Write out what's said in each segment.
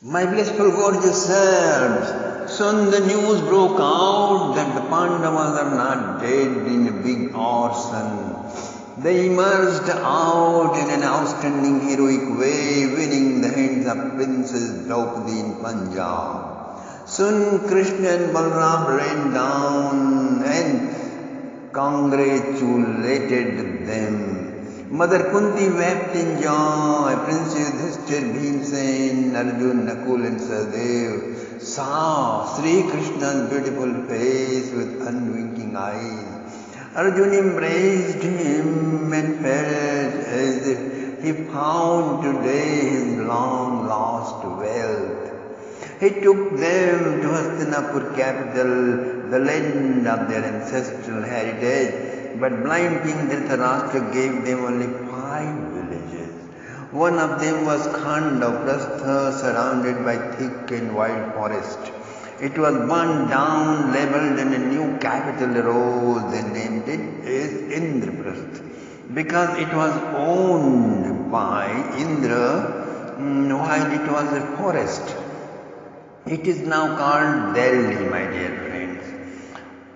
My blissful gorgeous selves, soon the news broke out that the Pandavas are not dead in a big arson. They emerged out in an outstanding heroic way, winning the hands of Princess Draupadi in Punjab. Soon Krishna and Balram ran down and congratulated them. Mother Kunti wept in joy. Prince Yudhishthir, Bhimsen, Arjun, Nakul and Sahadev saw Sri Krishna's beautiful face with unwinking eyes. Arjun embraced him and felt as if he found today his long lost wealth. He took them to Hastinapur capital, the land of their ancestral heritage. But blind King Dhritarashtra gave them only 5 villages. One of them was Khandaprastha, surrounded by thick and wild forest. It was burned down, leveled, and a new capital arose. They named it as Indraprastha because it was owned by Indra while it was a forest. It is now called Delhi, my dear friends.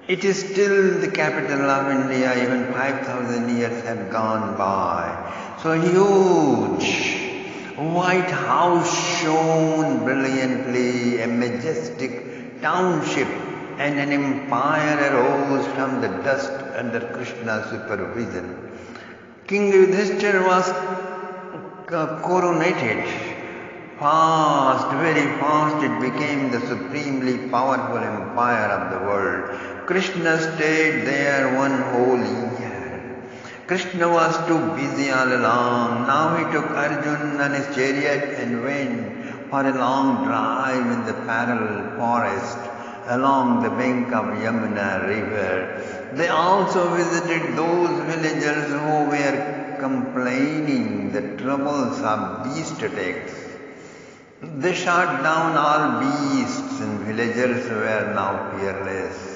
It is still the capital of India, even 5,000 years have gone by. So huge, White House shone brilliantly, a majestic township and an empire arose from the dust under Krishna's supervision. King Yudhishthira was coronated. Very fast, it became the supremely powerful empire of the world. Krishna stayed there one whole year. Krishna was too busy all along. Now he took Arjun on his chariot and went for a long drive in the parallel forest along the bank of Yamuna river. They also visited those villagers who were complaining the troubles of beast attacks. They shot down all beasts and villagers were now fearless.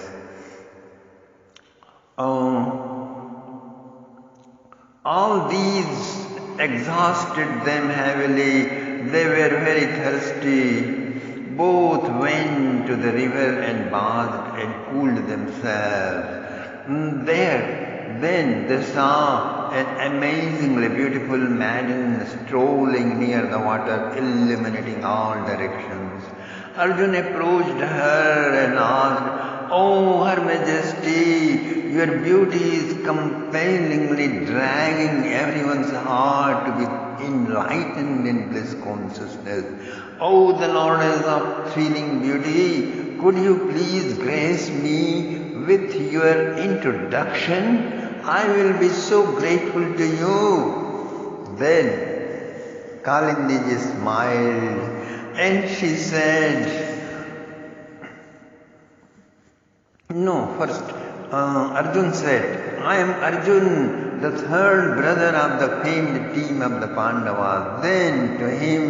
All these exhausted them heavily. They were very thirsty. Both went to the river and bathed and cooled themselves. Then they saw an amazingly beautiful maiden strolling near the water, illuminating all directions. Arjun approached her and asked, "Oh, Her Majesty, your beauty is compellingly dragging everyone's heart to be enlightened in bliss consciousness. Oh, the Lordess of thrilling beauty, could you please grace me with your introduction? I will be so grateful to you." Then Kalindiji smiled and she said, Arjun said, "I am Arjun, the third brother of the famed team of the Pandavas." Then to him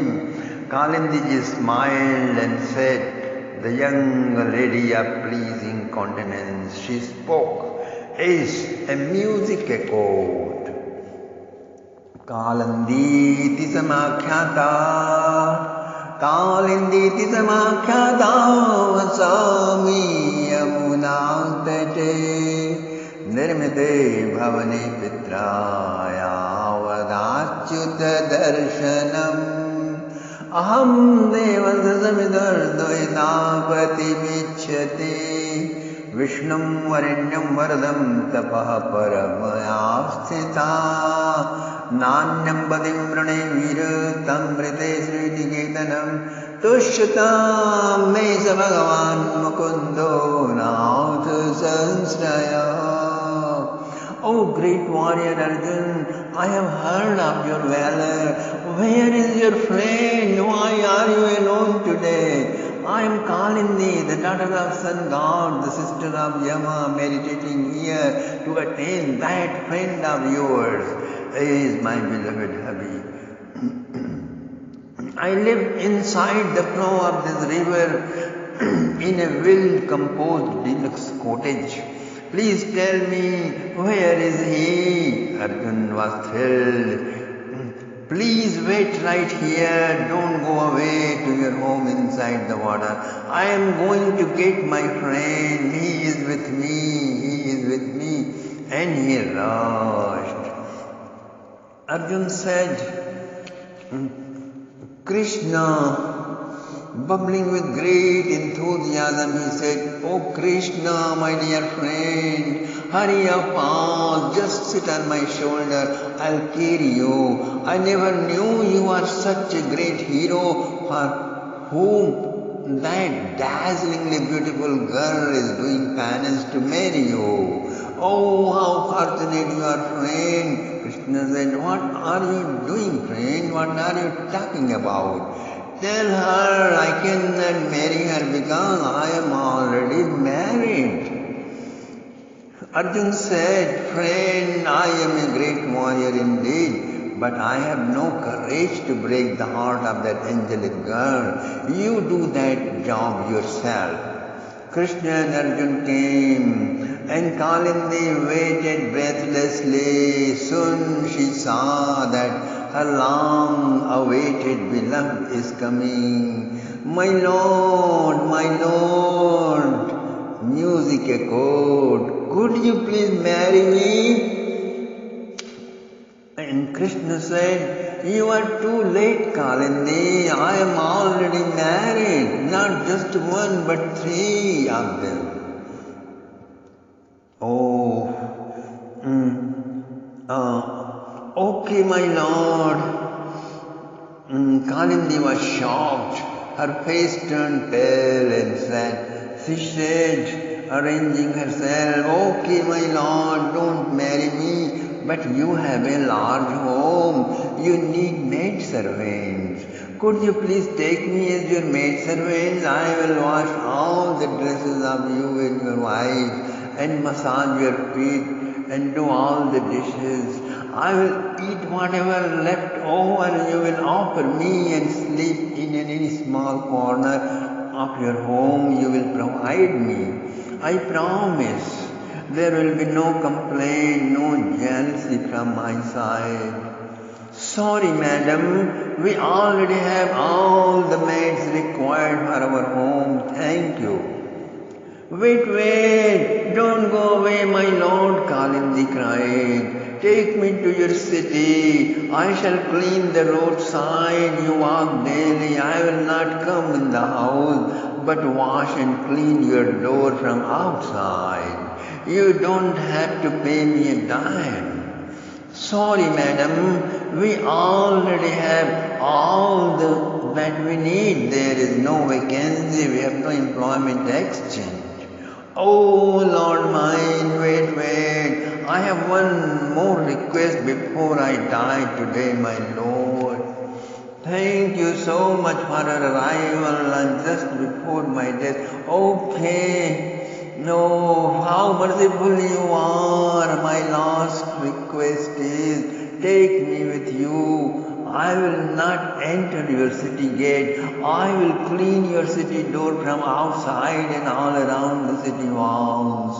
Kalindiji smiled and said, "The young lady of pleasing countenance," she spoke as a music echoed. Kalinditi samakhyata, Kalinditi samakhyata, Vasami yamunantete, Nirmite bhavani pitraya, Vadachyuta darshanam, Aham devasamiddhar dvaitapati vichyate, Vishnum varinyam varadam tapah paramayasthita, Nanyam padim vrane viratam vrite sriniketanam, Tushyatam me sa bhagavan mukundo nautha sansraya. Oh great warrior Arjun, I have heard of your valor. Where is your friend? Why are you alone today? I am Kalindi, the daughter of sun god, the sister of Yama, meditating here to attain that friend of yours, is my beloved hubby. I live inside the flow of this river in a well-composed deluxe cottage. Please tell me, where is he? Arjun was thrilled. Please wait right here. Don't go away to your home. inside the water. I am going to get my friend. He is with me. He is with me. And he rushed. Arjun said, Krishna, bubbling with great enthusiasm, he said, Oh Krishna, my dear friend, hurry up fast, just sit on my shoulder, I'll carry you. I never knew you are such a great hero for whom that dazzlingly beautiful girl is doing penance to marry you. Oh, how fortunate you are, friend. Krishna said, What are you doing, friend? What are you talking about? Tell her I cannot marry her because I am already married. Arjun said, Friend, I am a great warrior indeed, but I have no courage to break the heart of that angelic girl. You do that job yourself. Krishna and Arjun came, and Kalindi waited breathlessly. Soon she saw that her long-awaited beloved is coming. My Lord, music echoed. Could you please marry me? And Krishna said, You are too late, Kalindi. I am already married. Not just one, but 3 of them. Oh, okay, my lord. Kalindi was shocked. Her face turned pale and sad. She said, arranging herself, Okay, my lord, don't marry me. But you have a large home. You need maid servants. Could you please take me as your maid servant? I will wash all the dresses of you and your wife and massage your feet and do all the dishes. I will eat whatever left over you will offer me and sleep in any small corner of your home you will provide me. I promise. There will be no complaint, no jealousy from my side. Sorry, madam, we already have all the maids required for our home. Thank you. Wait, don't go away, my lord, Kalindi cried. Take me to your city. I shall clean the roadside you walk daily. I will not come in the house, but wash and clean your door from outside. You don't have to pay me a dime. Sorry, madam, we already have all that we need. There is no vacancy. We have no employment exchange. Oh, Lord mine, wait. I have one more request before I die today, my Lord. Thank you so much for your arrival and just before my death. Okay. No, how merciful you are. My last request is, take me with you. I will not enter your city gate. I will clean your city door from outside and all around the city walls.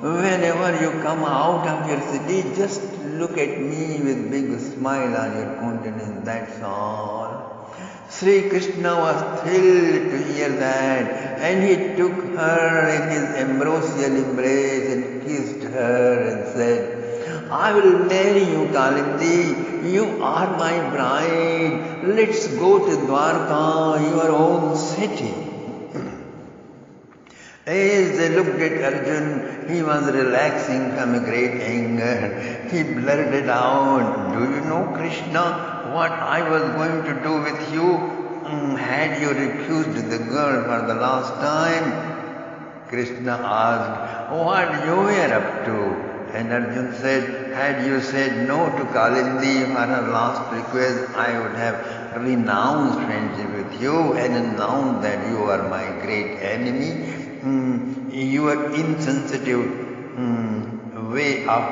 Whenever you come out of your city, just look at me with big smile on your countenance, that's all. Sri Krishna was thrilled to hear that, and he took her in his ambrosial embrace and kissed her and said, I will marry you, Kalindi. You are my bride. Let's go to Dwarka, your own city. As they looked at Arjun, he was relaxing from a great anger. He blurted out, Do you know, Krishna, what I was going to do with you had you refused the girl for the last time? Krishna asked, What you were up to? And Arjun said, Had you said no to Kalindi for her last request, I would have renounced friendship with you and announced that you are my great enemy. Your insensitive way of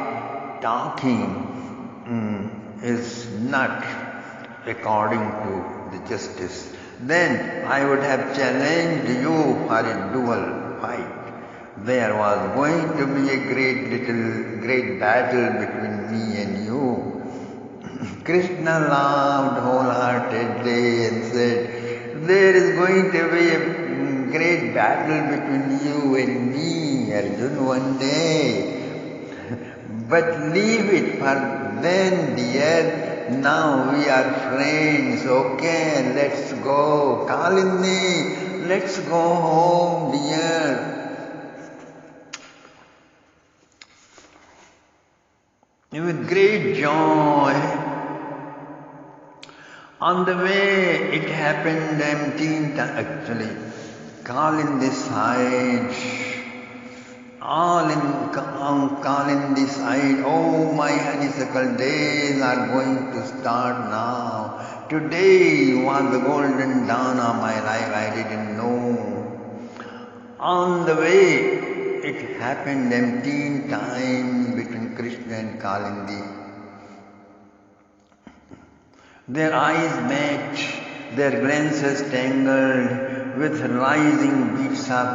talking is not according to the justice. Then I would have challenged you for a duel fight. There was going to be a great battle between me and you. Krishna laughed wholeheartedly and said, There is going to be a great battle between you and me, Arjun, one day. But leave it for then, dear. Now we are friends, okay? Let's go. Kalindi, let's go home, dear. With great joy. On the way, it happened empty actually. Kalindi side, Kalindi side. Oh, my honeysuckle days are going to start now. Today was the golden dawn of my life. I didn't know. On the way, it happened empty times between Krishna and Kalindi. Their eyes met, their glances tangled, with rising beats of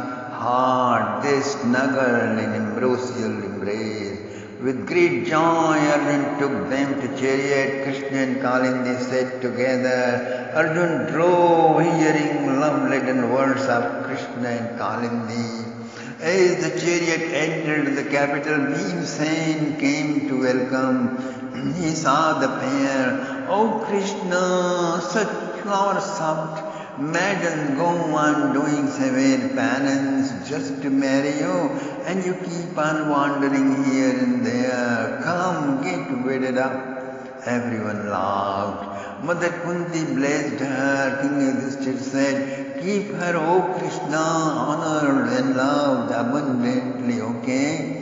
heart, they snuggled in ambrosial embrace. With great joy, Arjun took them to chariot. Krishna and Kalindi sat together. Arjun drove, hearing love-laden words of Krishna and Kalindi. As the chariot entered the capital, Bhimsen came to welcome. He saw the pair. Oh Krishna, such flower-soft maidens go on doing severe penance just to marry you, and you keep on wandering here and there. Come, get wedded up. Everyone laughed. Mother Kunti blessed her. King Yudhishthira said, keep her, O Krishna, honored and loved abundantly, okay?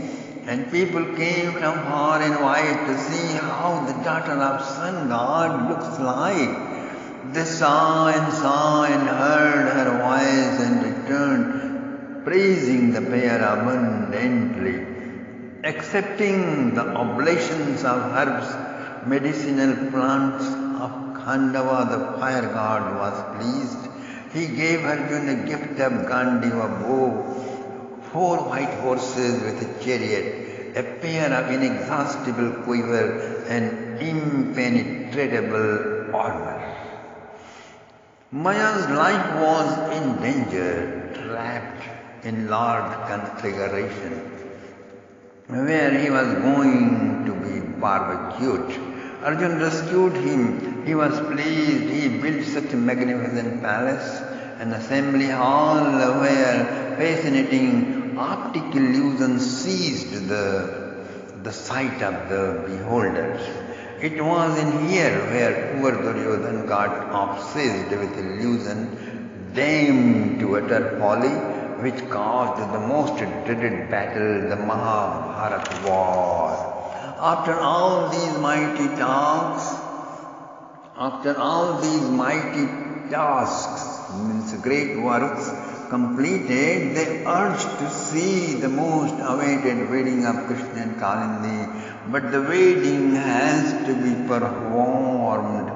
And people came from far and wide to see how the daughter of sun god looks like. They saw and heard her voice and returned, praising the pair abundantly. Accepting the oblations of herbs, medicinal plants of Khandava, the fire god was pleased. He gave Arjuna a gift of Gandiva bow, 4 white horses with a chariot, a pair of inexhaustible quiver, and impenetrable armor. Maya's life was in danger, trapped in large conflagration, where he was going to be barbecued. Arjun rescued him. He was pleased. He built such a magnificent palace, an assembly hall where fascinating optic illusion seized the sight of the beholders. It was in here where poor Duryodhana got obsessed with illusion, damned to utter folly, which caused the most dreaded battle, the Mahabharata war. After all these mighty tasks, means great works completed, they urged to see the most awaited wedding of Krishna and Kalindi. But the wedding has to be performed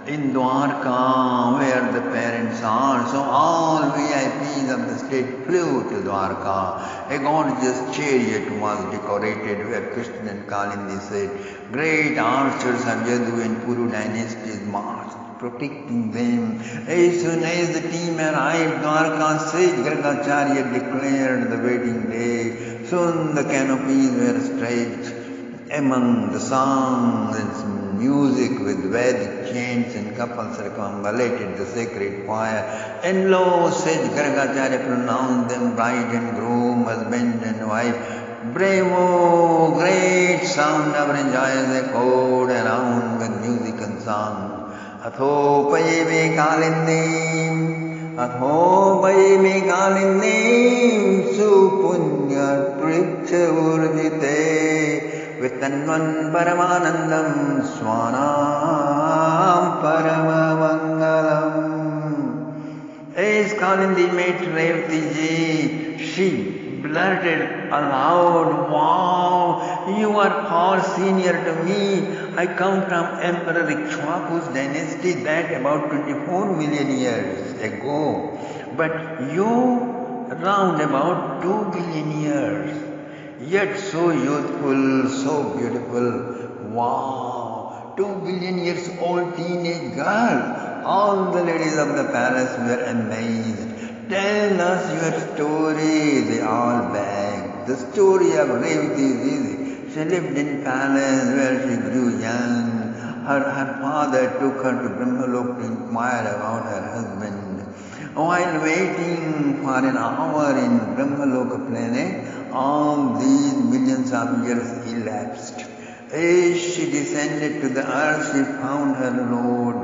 in Dwarka, where the parents are. So all VIPs of the state flew to Dwarka. A gorgeous chariot was decorated where Krishna and Kalindi sat. Great archers of Yadu and Kuru dynasties marched, protecting them. As soon as the team arrived, Dwarka, sage Gargacharya declared the wedding day. Soon the canopies were stretched. Among the songs and music with Vedic chants, and couples circumambulated the sacred fire. And lo, sage Gargacharya pronounced them bride and groom, husband and wife. Bravo! Great sound of rejoice echoed around with music and song. Atho payve kalindim, supunya pricha urjite. Vitanvan Paramanandam Swanam Paramamangalam. As Kalindi met Revati ji, she blurted aloud, wow, you are far senior to me. I come from Emperor Ikshvaku's dynasty that about 24 million years ago. But you round about 2 billion years. Yet so youthful, so beautiful. Wow! 2 billion years old teenage girl. All the ladies of the palace were amazed. Tell us your story, they all begged. The story of Revati is easy. She lived in palace where she grew young. Her father took her to Brahmalok to inquire about her husband. While waiting for an hour in Brahmaloka planet, all these millions of years elapsed. As she descended to the earth, she found her Lord,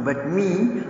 but me,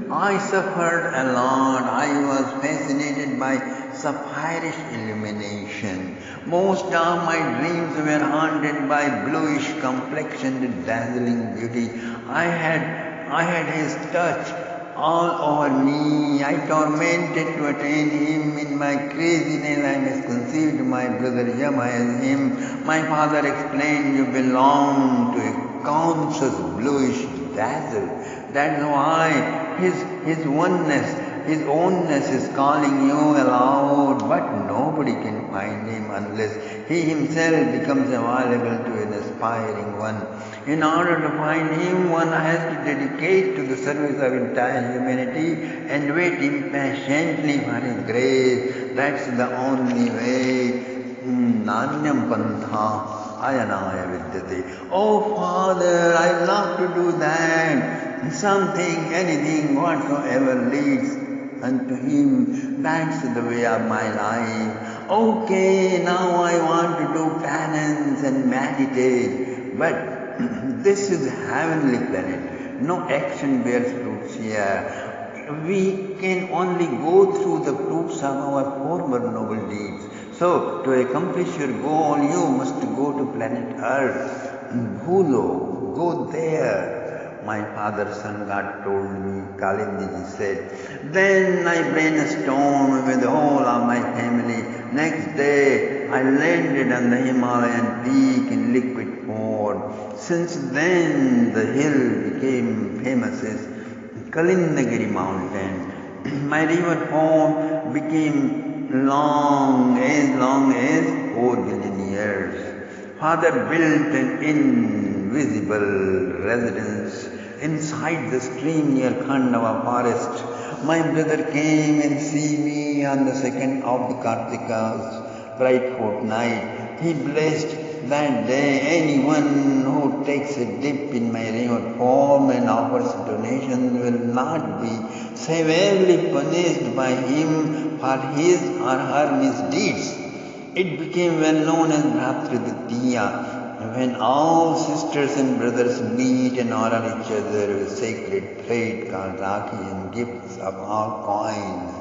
I suffered a lot. I was fascinated by sapphirish illumination. Most of my dreams were haunted by bluish complexioned dazzling beauty. I had his touch all over me. I tormented to attain him. In my craziness I misconceived my brother Yama as him. My father explained, you belong to a conscious bluish dazzle. That's why his oneness, his ownness is calling you aloud, but nobody can find him unless he himself becomes available to an aspiring one. In order to find him, one has to dedicate to the service of entire humanity and wait impatiently for his grace. That's the only way. Nanyam pantha ayanaya vidyate. Oh Father, I love to do that. Something, anything, whatsoever leads unto him. That's the way of my life. Okay, now I want to do penance and meditate. But this is a heavenly planet. No action bears fruits here. We can only go through the fruits of our former noble deeds. So, to accomplish your goal, you must go to planet Earth, Bhulo. Go there. My father's son God told me, Kalindiji said. Then I brainstormed with all of my family. Next day, I landed on the Himalayan peak in liquid form. Since then, the hill became famous as Kalindagiri mountain. My river form became long as 4 billion years. Father built an invisible residence inside the stream near Khandava forest. My brother came and see me on the 2nd of the Kartika's bright fortnight. He blessed that day anyone who takes a dip in my river form and offers donations will not be severely punished by him for his or her misdeeds. It became well known as Bhratriditya, when all sisters and brothers meet and honor each other with sacred trade called Rakhi and gifts of all kinds.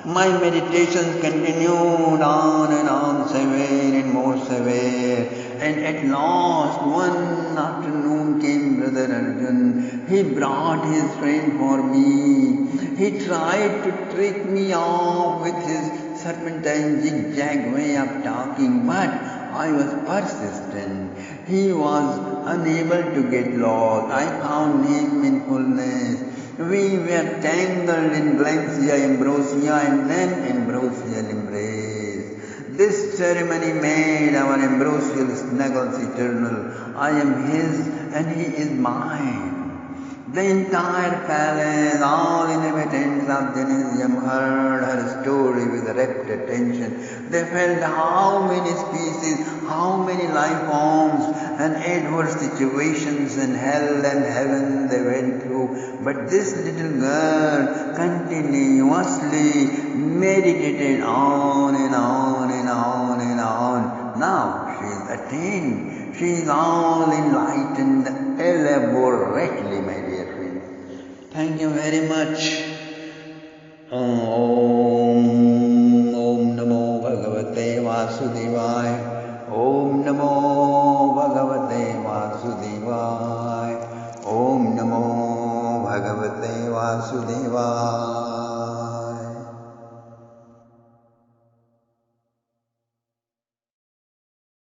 My meditations continued on and on, severe and more severe, and at last one afternoon came Brother Arjun. He brought his friend for me. He tried to trick me off with his serpentine zigzag way of talking, but I was persistent. He was unable to get lost. I found him in fullness. We were tangled in Glantia ambrosia and then ambrosial embrace. This ceremony made our ambrosial snuggles eternal. I am his and he is mine. The entire palace, all inhabitants of Genesium heard her story with rapt attention. They felt how many species, how many life forms and adverse situations in hell and heaven they went through. But this little girl continuously meditated on and on and on and on. Now she is attained. She is all enlightened elaborately, my dear friend. Thank you very much. Om Namo Bhagavate Vasudevaya. Om Namo Bhagavate Vasudevaya. Om Namo Bhagavate Vasudevaya.